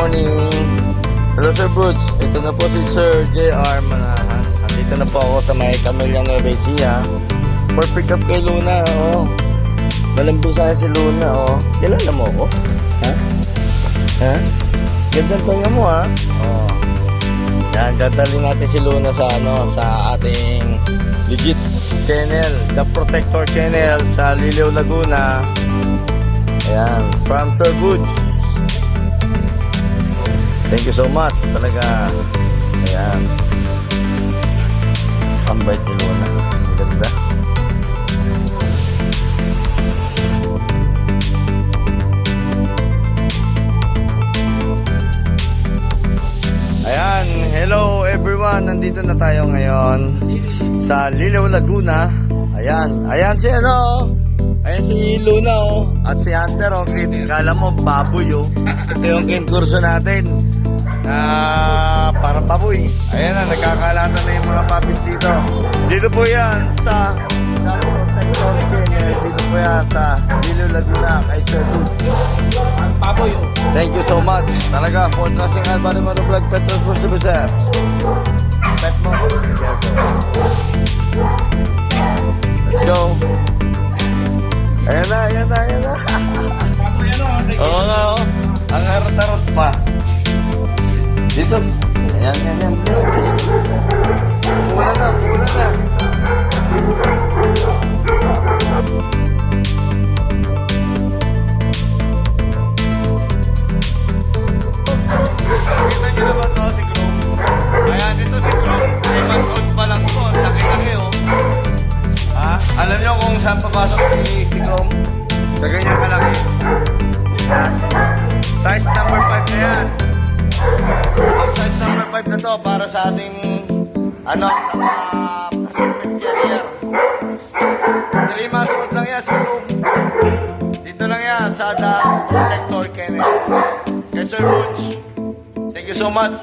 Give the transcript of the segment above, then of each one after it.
morning. Hello Sir Boots. Ito na po si Sir JR Manahan. Andito na po ako sa may Camellia Nueva Ecija. For pick up kay Luna, oh. Malambing sana si Luna, oh. Kilala mo ako? Ha? Ha? Gandang tayo mo, ha? Oh. Yan, dadalhin natin si Luna sa sa ating legit channel, The Protector Channel sa Liliw, Laguna. Ayan, from Sir Boots. Thank you so much talaga. Ayan. Pambait ni Luna. Ang ganda. Ayan. Hello everyone. Nandito na tayo ngayon sa Liliw, Laguna. Ayan. Ayan si ayan si Luna, oh. At si Hunter, oh. Kala mo baboy, oh. Ito yung kinkurso natin. Para baboy. Ayan na, nagkakalatan na yung mga puppies dito. Dito po yan sa Protector Channel. Dito po yan sa Liliw, Laguna kay Sir Boots. Ang baboy, oh. Thank you so much. Talaga, for trusting Albany Motovlog Pet Transport Services. Pet mo. Let's go. Ayan na, ayan na, ayan na. Oo nga, oh. Ang harot-harot pa. Dito, ayan, ayan, ayan. Mula na, mula na. Nakita nyo na ba ito si Chrome? Ayan, dito si Chrome. 3 months old pa lang ito. Laki-laki, oh. Ha? Alam nyo kung saan papasok si Chrome? Sa ganyan kalaki. Size number 5 na yan. Ang size number 5 na to para sa ating sa mga serpent carrier. 3 months old lang yan si Chrome. Dito lang yan sa The Protector Channel. Kay Sir Boots. Thank you so much.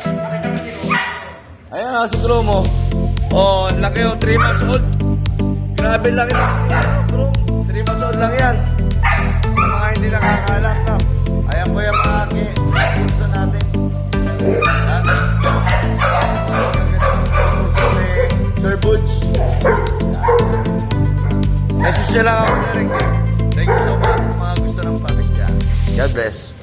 Ayan na si Chrome, oh. Oh, laki, oh. 3 months old. Grabe lang ito. 3 months old lang yan. Sa mga hindi nakakaalam, no? Ayan po yung mga kurso natin. Ayan. Sir Boots. Message nyo lang ako direct. Thank you so much sa mga gusto ng pamilya. God bless.